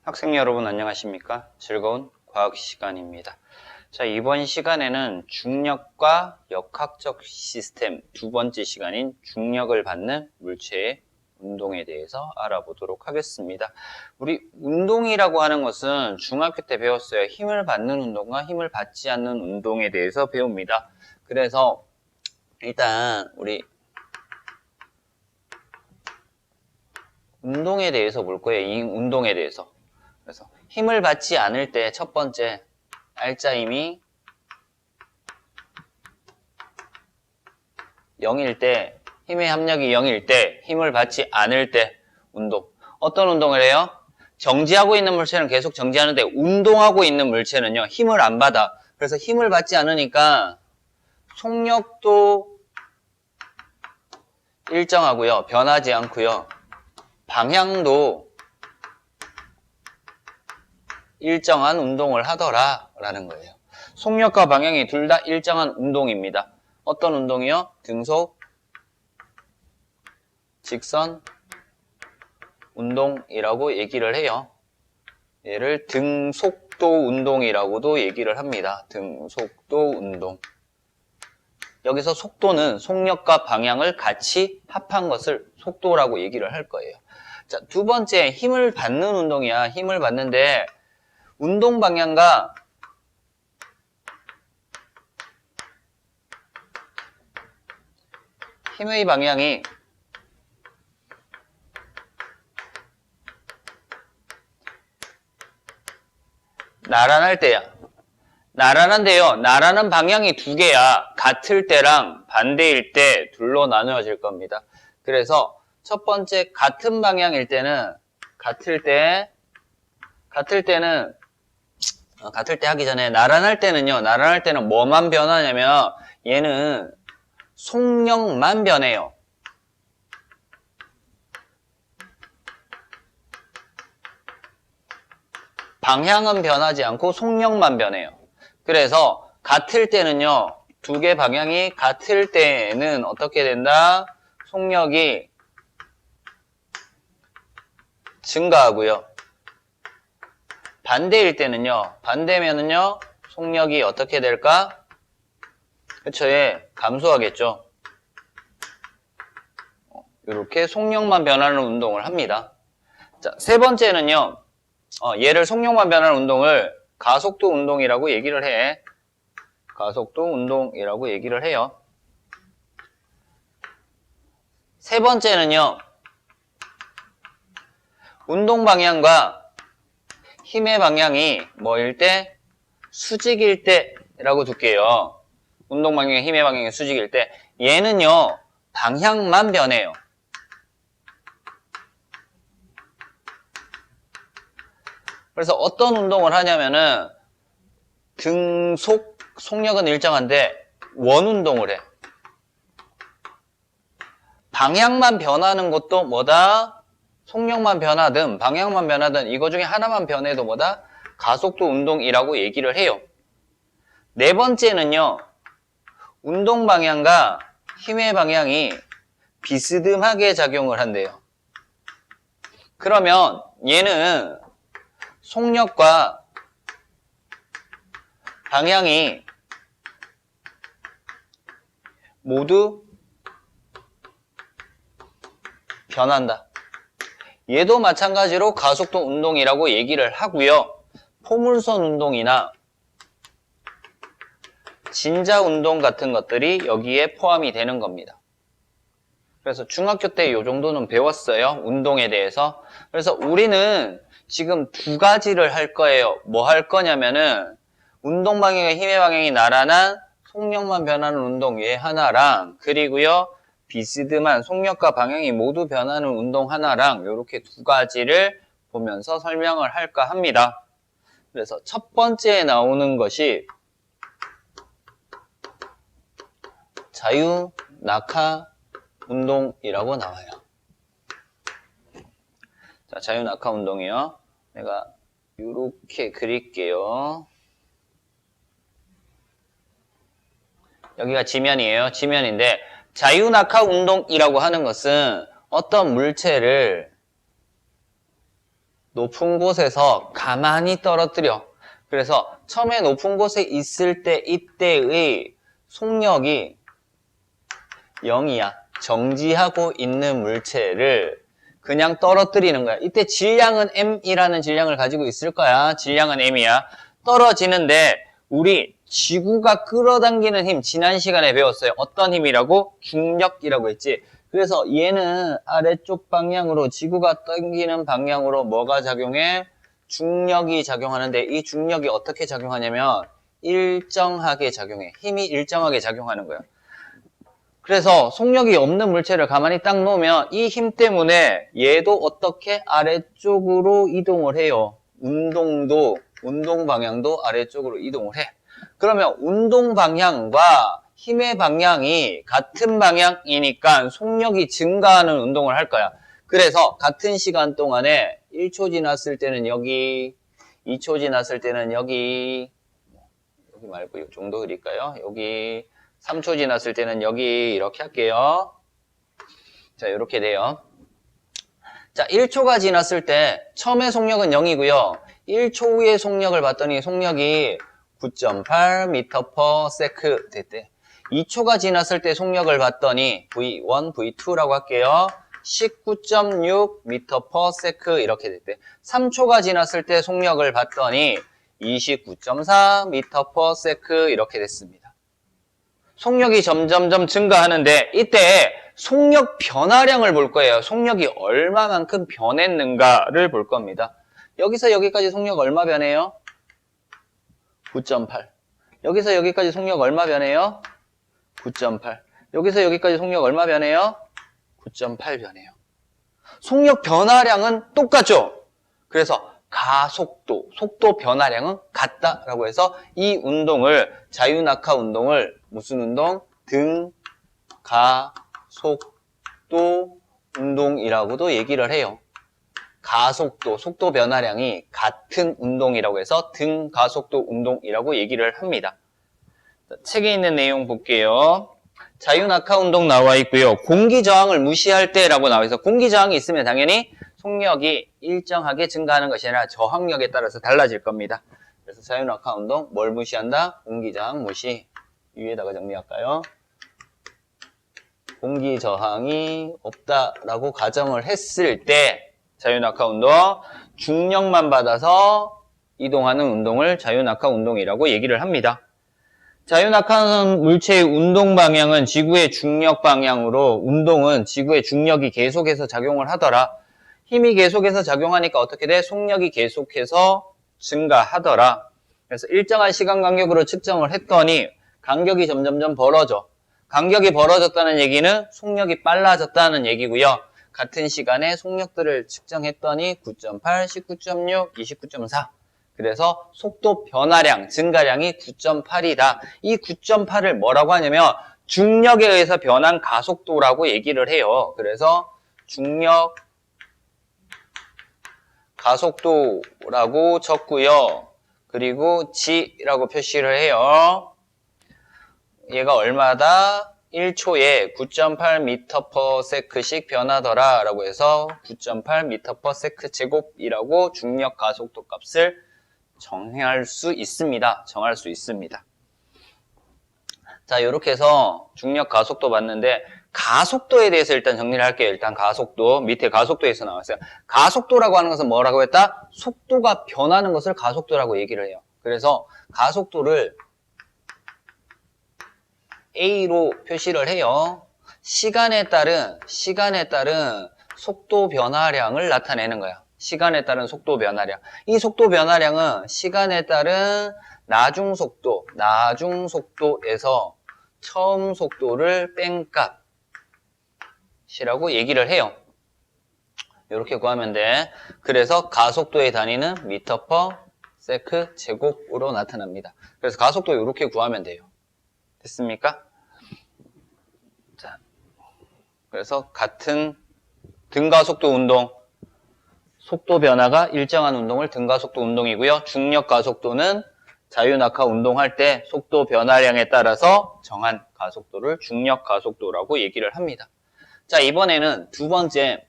학생 여러분 안녕하십니까? 즐거운 과학 시간입니다. 자, 이번 시간에는 중력과 역학적 시스템 두 번째 시간인 중력을 받는 물체의 운동에 대해서 알아보도록 하겠습니다. 우리 운동이라고 하는 것은 중학교 때 배웠어요. 힘을 받는 운동과 힘을 받지 않는 운동에 대해서 배웁니다. 그래서 일단 우리 운동에 대해서 볼 거예요. 이 운동에 대해서. 그래서 힘을 받지 않을 때 첫 번째 알짜힘이 0일 때, 힘의 합력이 0일 때, 힘을 받지 않을 때 운동. 어떤 운동을 해요? 정지하고 있는 물체는 계속 정지하는데 운동하고 있는 물체는요, 힘을 안 받아. 그래서 힘을 받지 않으니까 속력도 일정하고요, 변하지 않고요, 방향도 일정한 운동을 하더라 라는 거예요. 속력과 방향이 둘 다 일정한 운동입니다. 어떤 운동이요? 등속, 직선, 운동이라고 얘기를 해요. 얘를 등속도 운동이라고도 얘기를 합니다. 등속도 운동. 여기서 속도는 속력과 방향을 같이 합한 것을 속도라고 얘기를 할 거예요. 자, 두 번째, 힘을 받는 운동이야. 힘을 받는데 운동 방향과 힘의 방향이 나란할 때야. 나란한데요. 나란한 방향이 두 개야. 같을 때랑 반대일 때 둘로 나누어질 겁니다. 그래서 첫 번째 같은 방향일 때는 같을 때 하기 전에 나란할 때는 뭐만 변하냐면 얘는 속력만 변해요. 방향은 변하지 않고 속력만 변해요. 그래서 같을 때는요, 두 개 방향이 같을 때는 어떻게 된다? 속력이 증가하고요. 반대면은요, 속력이 어떻게 될까? 그쵸, 예, 감소하겠죠. 이렇게 속력만 변하는 운동을 합니다. 자, 세 번째는요, 얘를 속력만 변하는 운동을 가속도 운동이라고 얘기를 해. 가속도 운동이라고 얘기를 해요. 세 번째는요, 운동 방향과 힘의 방향이 뭐일 때? 수직일 때라고 둘게요. 운동 방향과 힘의 방향이 수직일 때. 얘는요, 방향만 변해요. 그래서 어떤 운동을 하냐면은 속력은 일정한데 원 운동을 해. 방향만 변하는 것도 뭐다? 속력만 변하든 방향만 변하든 이거 중에 하나만 변해도 뭐다? 가속도 운동이라고 얘기를 해요. 네 번째는요, 운동 방향과 힘의 방향이 비스듬하게 작용을 한대요. 그러면 얘는 속력과 방향이 모두 변한다. 얘도 마찬가지로 가속도 운동이라고 얘기를 하고요. 포물선 운동이나 진자 운동 같은 것들이 여기에 포함이 되는 겁니다. 그래서 중학교 때 이 정도는 배웠어요. 운동에 대해서. 그래서 우리는 지금 두 가지를 할 거예요. 뭐 할 거냐면은 운동 방향과 힘의 방향이 나란한 속력만 변하는 운동 얘 하나랑, 그리고요, 비스듬한 속력과 방향이 모두 변하는 운동 하나랑 이렇게 두 가지를 보면서 설명을 할까 합니다. 그래서 첫 번째에 나오는 것이 자유 낙하 운동이라고 나와요. 자, 자유 낙하 운동이요. 내가 이렇게 그릴게요. 여기가 지면이에요. 지면인데 자유 낙하 운동이라고 하는 것은 어떤 물체를 높은 곳에서 가만히 떨어뜨려. 그래서 처음에 높은 곳에 있을 때 이때의 속력이 0이야. 정지하고 있는 물체를 그냥 떨어뜨리는 거야. 이때 질량은 m이라는 질량을 가지고 있을 거야. 질량은 m이야. 떨어지는데 우리 지구가 끌어당기는 힘 지난 시간에 배웠어요. 어떤 힘이라고? 중력이라고 했지. 그래서 얘는 아래쪽 방향으로 지구가 당기는 방향으로 뭐가 작용해? 중력이 작용하는데 이 중력이 어떻게 작용하냐면 일정하게 작용해. 힘이 일정하게 작용하는 거야. 그래서 속력이 없는 물체를 가만히 딱 놓으면 이 힘 때문에 얘도 어떻게 아래쪽으로 이동을 해요. 운동 방향도 아래쪽으로 이동을 해. 그러면 운동 방향과 힘의 방향이 같은 방향이니까 속력이 증가하는 운동을 할 거야. 그래서 같은 시간 동안에 1초 지났을 때는 여기, 2초 지났을 때는 여기 말고 이 정도 그릴까요? 여기 3초 지났을 때는 여기 이렇게 할게요. 자, 이렇게 돼요. 자, 1초가 지났을 때 처음에 속력은 0이고요. 1초 후에 속력을 봤더니 속력이 9.8m/s 됐대. 2초가 지났을 때 속력을 봤더니 V1, V2라고 할게요. 19.6m/s 이렇게 됐대. 3초가 지났을 때 속력을 봤더니 29.4m/s 이렇게 됐습니다. 속력이 점점점 증가하는데 이때 속력 변화량을 볼 거예요. 속력이 얼마만큼 변했는가를 볼 겁니다. 여기서 여기까지 속력 얼마 변해요? 9.8. 여기서 여기까지 속력 얼마 변해요? 9.8. 여기서 여기까지 속력 얼마 변해요? 9.8 변해요. 속력 변화량은 똑같죠? 그래서 가속도, 속도 변화량은 같다라고 해서 이 운동을 자유낙하 운동을 무슨 운동? 등가속도 운동이라고도 얘기를 해요. 가속도, 속도 변화량이 같은 운동이라고 해서 등가속도 운동이라고 얘기를 합니다. 책에 있는 내용 볼게요. 자유낙하 운동 나와 있고요. 공기저항을 무시할 때라고 나와 있어서 공기저항이 있으면 당연히 속력이 일정하게 증가하는 것이 아니라 저항력에 따라서 달라질 겁니다. 그래서 자유낙하 운동 뭘 무시한다? 공기저항 무시. 위에다가 정리할까요? 공기저항이 없다라고 가정을 했을 때 자유낙하 운동, 중력만 받아서 이동하는 운동을 자유낙하 운동이라고 얘기를 합니다. 자유낙하 물체의 운동 방향은 지구의 중력 방향으로 운동은 지구의 중력이 계속해서 작용을 하더라. 힘이 계속해서 작용하니까 어떻게 돼? 속력이 계속해서 증가하더라. 그래서 일정한 시간 간격으로 측정을 했더니 간격이 점점점 벌어져. 간격이 벌어졌다는 얘기는 속력이 빨라졌다는 얘기고요. 같은 시간에 속력들을 측정했더니 9.8, 19.6, 29.4. 그래서 속도 변화량, 증가량이 9.8이다. 이 9.8을 뭐라고 하냐면 중력에 의해서 변한 가속도라고 얘기를 해요. 그래서 중력 가속도라고 적고요. 그리고 G라고 표시를 해요. 얘가 얼마다? 1초에 9.8m/s씩 변하더라 라고 해서 9.8m/s 제곱이라고 중력 가속도 값을 정할 수 있습니다. 자, 이렇게 해서 중력 가속도 봤는데 가속도에 대해서 일단 정리를 할게요. 일단 가속도, 밑에 가속도에서 나왔어요. 가속도라고 하는 것은 뭐라고 했다? 속도가 변하는 것을 가속도라고 얘기를 해요. 그래서 가속도를 A로 표시를 해요. 시간에 따른 속도 변화량을 나타내는 거야. 시간에 따른 속도 변화량. 이 속도 변화량은 시간에 따른 나중속도에서 처음 속도를 뺀 값이라고 얘기를 해요. 이렇게 구하면 돼. 그래서 가속도의 단위는 미터/세크 제곱으로 나타납니다. 그래서 가속도 이렇게 구하면 돼요. 됐습니까? 자, 그래서 같은 등가속도 운동, 속도 변화가 일정한 운동을 등가속도 운동이고요. 중력 가속도는 자유낙하 운동할 때 속도 변화량에 따라서 정한 가속도를 중력 가속도라고 얘기를 합니다. 자, 이번에는 두 번째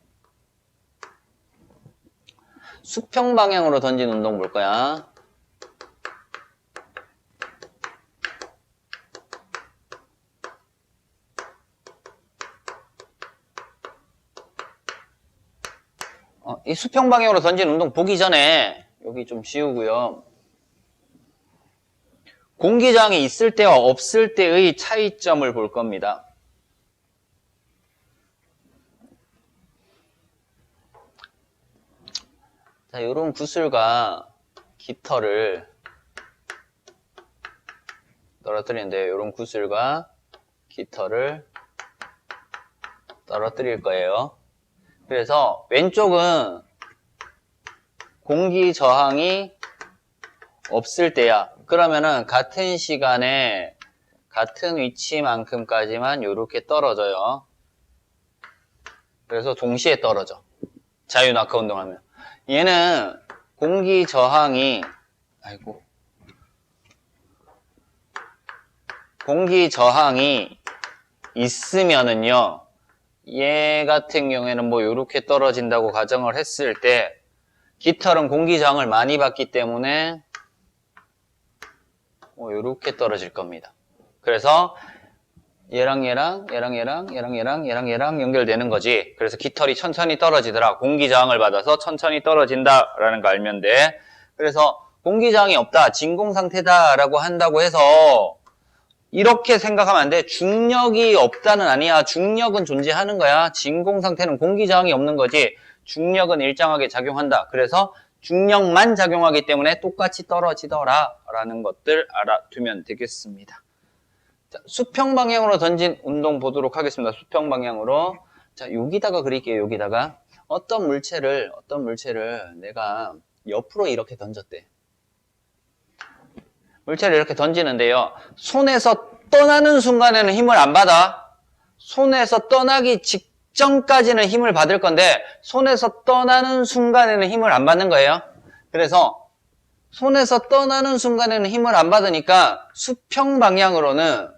수평 방향으로 던진 운동 볼 거야. 이 수평 방향으로 던진 운동 보기 전에 여기 좀 지우고요. 공기저항이 있을 때와 없을 때의 차이점을 볼 겁니다. 자, 이런 구슬과 깃털을 떨어뜨리는데, 이런 구슬과 깃털을 떨어뜨릴 거예요. 그래서 왼쪽은 공기 저항이 없을 때야. 그러면은 같은 시간에 같은 위치만큼까지만 이렇게 떨어져요. 그래서 동시에 떨어져. 자유낙하 운동하면. 얘는 공기 저항이 있으면은요, 얘 같은 경우에는 뭐 이렇게 떨어진다고 가정을 했을 때 깃털은 공기 저항을 많이 받기 때문에 뭐 이렇게 떨어질 겁니다. 그래서 얘랑 연결되는 거지. 그래서 깃털이 천천히 떨어지더라. 공기 저항을 받아서 천천히 떨어진다라는 거 알면 돼. 그래서 공기 저항이 없다, 진공 상태다라고 한다고 해서 이렇게 생각하면 안 돼. 중력이 없다는 아니야. 중력은 존재하는 거야. 진공 상태는 공기 저항이 없는 거지. 중력은 일정하게 작용한다. 그래서 중력만 작용하기 때문에 똑같이 떨어지더라 라는 것들 알아두면 되겠습니다. 자, 수평 방향으로 던진 운동 보도록 하겠습니다. 수평 방향으로. 자, 여기다가 그릴게요. 여기다가 어떤 물체를 내가 옆으로 이렇게 던졌대. 물체를 이렇게 던지는데요, 손에서 떠나는 순간에는 힘을 안 받아. 손에서 떠나기 직전까지는 힘을 받을 건데 손에서 떠나는 순간에는 힘을 안 받는 거예요. 그래서 손에서 떠나는 순간에는 힘을 안 받으니까 수평 방향으로는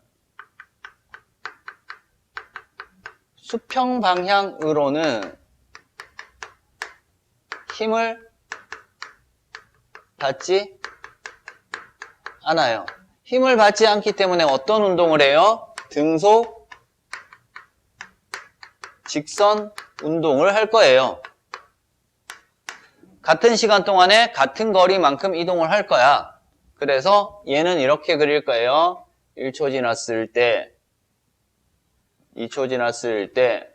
힘을 받지 않아요. 힘을 받지 않기 때문에 어떤 운동을 해요? 등속 직선 운동을 할 거예요. 같은 시간 동안에 같은 거리만큼 이동을 할 거야. 그래서 얘는 이렇게 그릴 거예요. 1초 지났을 때, 2초 지났을 때,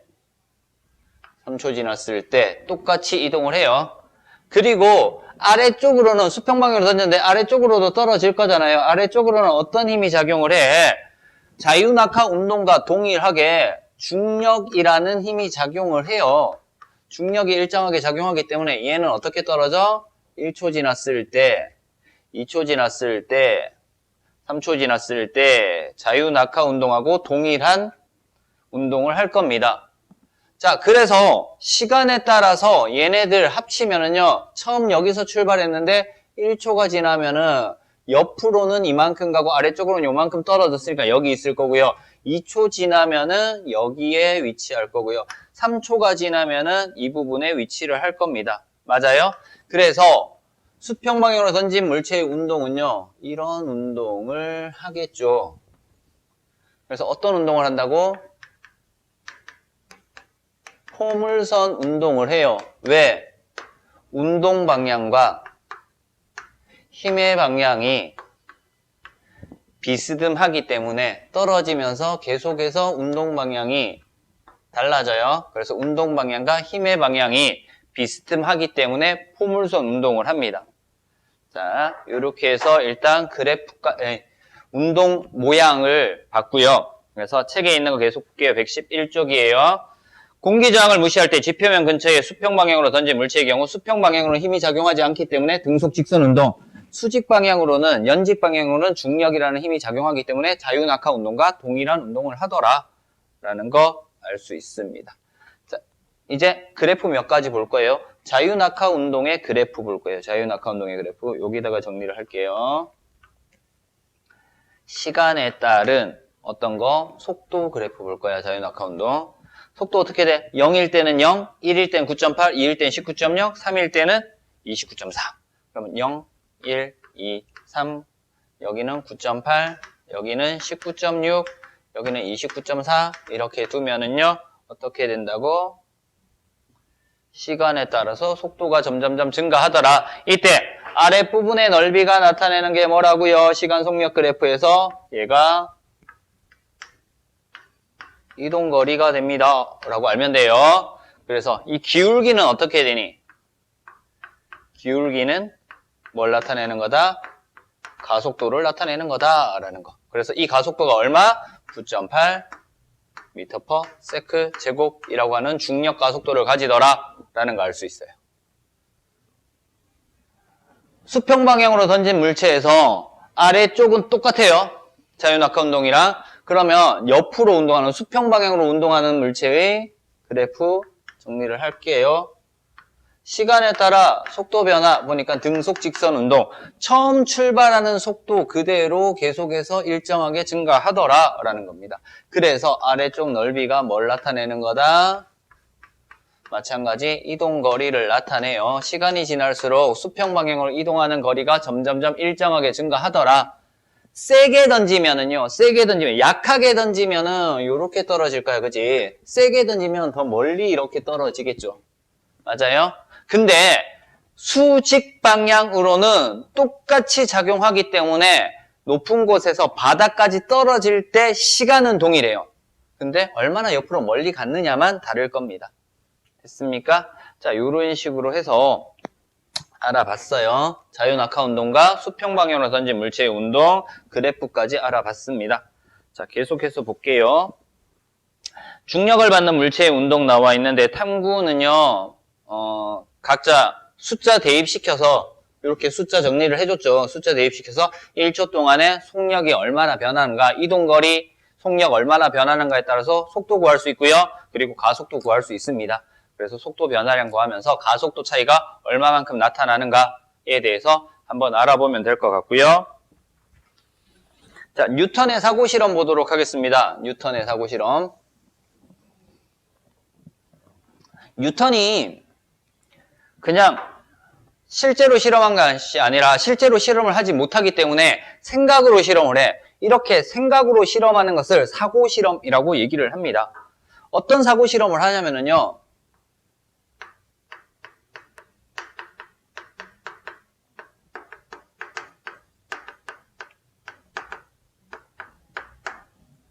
3초 지났을 때 똑같이 이동을 해요. 그리고 아래쪽으로는 수평 방향으로 던졌는데 아래쪽으로도 떨어질 거잖아요. 아래쪽으로는 어떤 힘이 작용을 해? 자유낙하 운동과 동일하게 중력이라는 힘이 작용을 해요. 중력이 일정하게 작용하기 때문에 얘는 어떻게 떨어져? 1초 지났을 때, 2초 지났을 때, 3초 지났을 때 자유낙하 운동하고 동일한 운동을 할 겁니다. 자, 그래서 시간에 따라서 얘네들 합치면은요, 처음 여기서 출발했는데 1초가 지나면은 옆으로는 이만큼 가고 아래쪽으로는 요만큼 떨어졌으니까 여기 있을 거고요. 2초 지나면은 여기에 위치할 거고요. 3초가 지나면은 이 부분에 위치를 할 겁니다. 맞아요? 그래서 수평 방향으로 던진 물체의 운동은요, 이런 운동을 하겠죠. 그래서 어떤 운동을 한다고? 포물선 운동을 해요. 왜? 운동 방향과 힘의 방향이 비스듬하기 때문에 떨어지면서 계속해서 운동 방향이 달라져요. 그래서 운동 방향과 힘의 방향이 비스듬하기 때문에 포물선 운동을 합니다. 자, 이렇게 해서 일단 그래프가 운동 모양을 봤고요. 그래서 책에 있는 거 계속 볼게요. 111쪽이에요. 공기저항을 무시할 때 지표면 근처에 수평 방향으로 던진 물체의 경우 수평 방향으로는 힘이 작용하지 않기 때문에 등속 직선 운동, 수직 방향으로는 연직 방향으로는 중력이라는 힘이 작용하기 때문에 자유낙하 운동과 동일한 운동을 하더라 라는 거 알 수 있습니다. 자, 이제 그래프 몇 가지 볼 거예요. 자유낙하 운동의 그래프 볼 거예요. 자유낙하 운동의 그래프 여기다가 정리를 할게요. 시간에 따른 어떤 거? 속도 그래프 볼 거야. 자유낙하 운동. 속도 어떻게 돼? 0일 때는 0, 1일 때는 9.8, 2일 때는 19.0, 3일 때는 29.4. 그러면 0, 1, 2, 3. 여기는 9.8, 여기는 19.6, 여기는 29.4. 이렇게 두면은요, 어떻게 된다고? 시간에 따라서 속도가 점점점 증가하더라. 이때 아랫부분의 넓이가 나타내는 게 뭐라고요? 시간 속력 그래프에서 얘가 이동거리가 됩니다. 라고 알면 돼요. 그래서 이 기울기는 어떻게 되니? 기울기는 뭘 나타내는 거다? 가속도를 나타내는 거다라는 거. 그래서 이 가속도가 얼마? 9.8 m/s 제곱이라고 하는 중력 가속도를 가지더라 라는 거 알 수 있어요. 수평 방향으로 던진 물체에서 아래쪽은 똑같아요. 자유낙하 운동이랑. 그러면 옆으로 운동하는 수평 방향으로 운동하는 물체의 그래프 정리를 할게요. 시간에 따라 속도 변화 보니까 등속 직선 운동. 처음 출발하는 속도 그대로 계속해서 일정하게 증가하더라 라는 겁니다. 그래서 아래쪽 넓이가 뭘 나타내는 거다? 마찬가지 이동거리를 나타내요. 시간이 지날수록 수평 방향으로 이동하는 거리가 점점점 일정하게 증가하더라. 세게 던지면은요, 약하게 던지면은 요렇게 떨어질 거야, 그지? 세게 던지면 더 멀리 이렇게 떨어지겠죠. 맞아요? 근데 수직 방향으로는 똑같이 작용하기 때문에 높은 곳에서 바닥까지 떨어질 때 시간은 동일해요. 근데 얼마나 옆으로 멀리 갔느냐만 다를 겁니다. 됐습니까? 자, 요런 식으로 해서 알아봤어요. 자유낙하 운동과 수평 방향으로 던진 물체의 운동 그래프까지 알아봤습니다. 자, 계속해서 볼게요. 중력을 받는 물체의 운동 나와 있는데 탐구는요, 각자 숫자 대입시켜서 이렇게 숫자 정리를 해줬죠. 숫자 대입시켜서 1초 동안에 속력이 얼마나 변하는가, 이동거리, 속력 얼마나 변하는가에 따라서 속도 구할 수 있고요. 그리고 가속도 구할 수 있습니다. 그래서 속도 변화량 구하면서 가속도 차이가 얼마만큼 나타나는가에 대해서 한번 알아보면 될 것 같고요. 자, 뉴턴의 사고실험 보도록 하겠습니다. 뉴턴의 사고실험. 뉴턴이 그냥 실제로 실험한 것이 아니라 실제로 실험을 하지 못하기 때문에 생각으로 실험을 해. 이렇게 생각으로 실험하는 것을 사고실험이라고 얘기를 합니다. 어떤 사고실험을 하냐면요.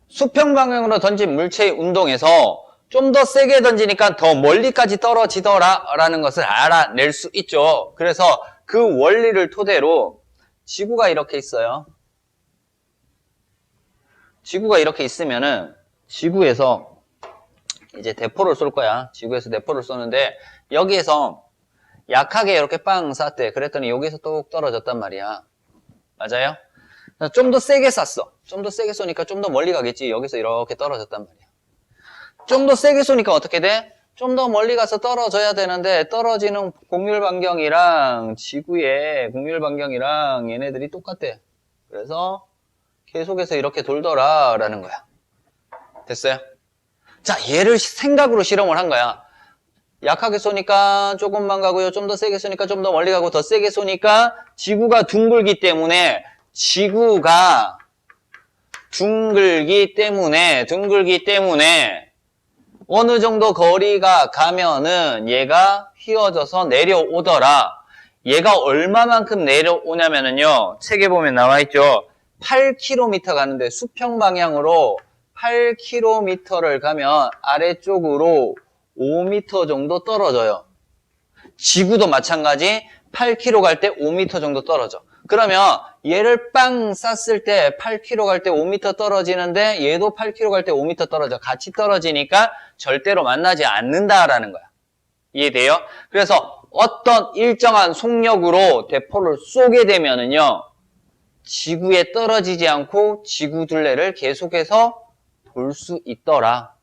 수평 방향으로 던진 물체의 운동에서 좀 더 세게 던지니까 더 멀리까지 떨어지더라 라는 것을 알아낼 수 있죠. 그래서 그 원리를 토대로 지구가 이렇게 있어요. 지구가 이렇게 있으면은 지구에서 이제 대포를 쏠 거야. 지구에서 대포를 쏘는데 여기에서 약하게 이렇게 빵 쐈대. 그랬더니 여기서 뚝 떨어졌단 말이야. 맞아요? 좀 더 세게 쐈어. 좀 더 세게 쏘니까 좀 더 멀리 가겠지. 여기서 이렇게 떨어졌단 말이야. 좀 더 세게 쏘니까 어떻게 돼? 좀 더 멀리 가서 떨어져야 되는데 떨어지는 곡률 반경이랑 지구의 곡률 반경이랑 얘네들이 똑같대. 그래서 계속해서 이렇게 돌더라 라는 거야. 됐어요? 자, 얘를 생각으로 실험을 한 거야. 약하게 쏘니까 조금만 가고요. 좀 더 세게 쏘니까 좀 더 멀리 가고 더 세게 쏘니까 지구가 둥글기 때문에 어느 정도 거리가 가면은 얘가 휘어져서 내려오더라. 얘가 얼마만큼 내려오냐면은요. 책에 보면 나와 있죠. 8km 가는데 수평 방향으로 8km를 가면 아래쪽으로 5m 정도 떨어져요. 지구도 마찬가지 8km 갈 때 5m 정도 떨어져. 그러면 얘를 빵 쐈을 때 8km 갈 때 5m 떨어지는데 얘도 8km 갈 때 5m 떨어져. 같이 떨어지니까 절대로 만나지 않는다라는 거야. 이해돼요? 그래서 어떤 일정한 속력으로 대포를 쏘게 되면은요. 지구에 떨어지지 않고 지구 둘레를 계속해서 돌 수 있더라.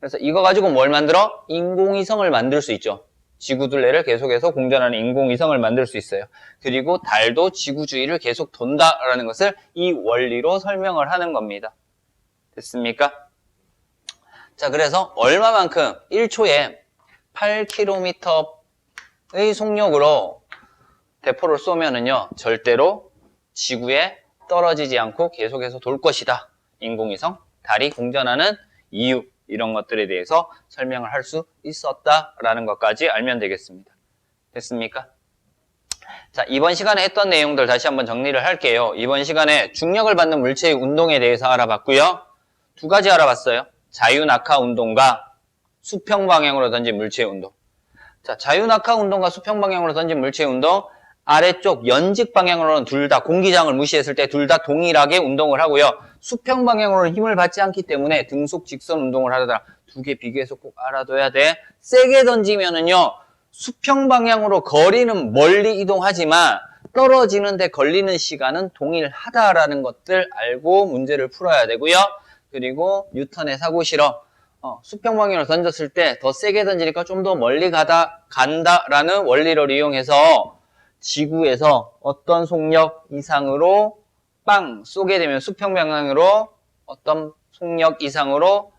그래서 이거 가지고 뭘 만들어? 인공위성을 만들 수 있죠. 지구 둘레를 계속해서 공전하는 인공위성을 만들 수 있어요. 그리고 달도 지구 주위를 계속 돈다라는 것을 이 원리로 설명을 하는 겁니다. 됐습니까? 자, 그래서 얼마만큼 1초에 8km의 속력으로 대포를 쏘면은요, 절대로 지구에 떨어지지 않고 계속해서 돌 것이다. 인공위성, 달이 공전하는 이유, 이런 것들에 대해서 설명을 할 수 있었다라는 것까지 알면 되겠습니다. 됐습니까? 자, 이번 시간에 했던 내용들 다시 한번 정리를 할게요. 이번 시간에 중력을 받는 물체의 운동에 대해서 알아봤고요. 두 가지 알아봤어요. 자유낙하 운동과 수평 방향으로 던진 물체의 운동. 자, 자유낙하 운동과 수평 방향으로 던진 물체의 운동, 아래쪽 연직 방향으로는 둘 다 공기장을 무시했을 때 둘 다 동일하게 운동을 하고요. 수평 방향으로는 힘을 받지 않기 때문에 등속 직선 운동을 하더라. 두 개 비교해서 꼭 알아둬야 돼. 세게 던지면은요, 수평 방향으로 거리는 멀리 이동하지만 떨어지는데 걸리는 시간은 동일하다라는 것들 알고 문제를 풀어야 되고요. 그리고 뉴턴의 사고실험, 수평 방향으로 던졌을 때 더 세게 던지니까 좀 더 멀리 간다라는 원리를 이용해서 지구에서 어떤 속력 이상으로 빵 쏘게 되면 수평 방향으로 어떤 속력 이상으로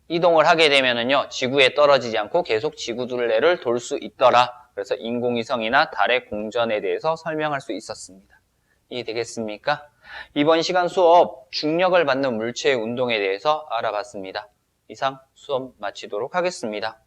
이동을 하게 되면은요, 지구에 떨어지지 않고 계속 지구 둘레를 돌 수 있더라. 그래서 인공위성이나 달의 공전에 대해서 설명할 수 있었습니다. 이해되겠습니까? 이번 시간 수업 중력을 받는 물체의 운동에 대해서 알아봤습니다. 이상 수업 마치도록 하겠습니다.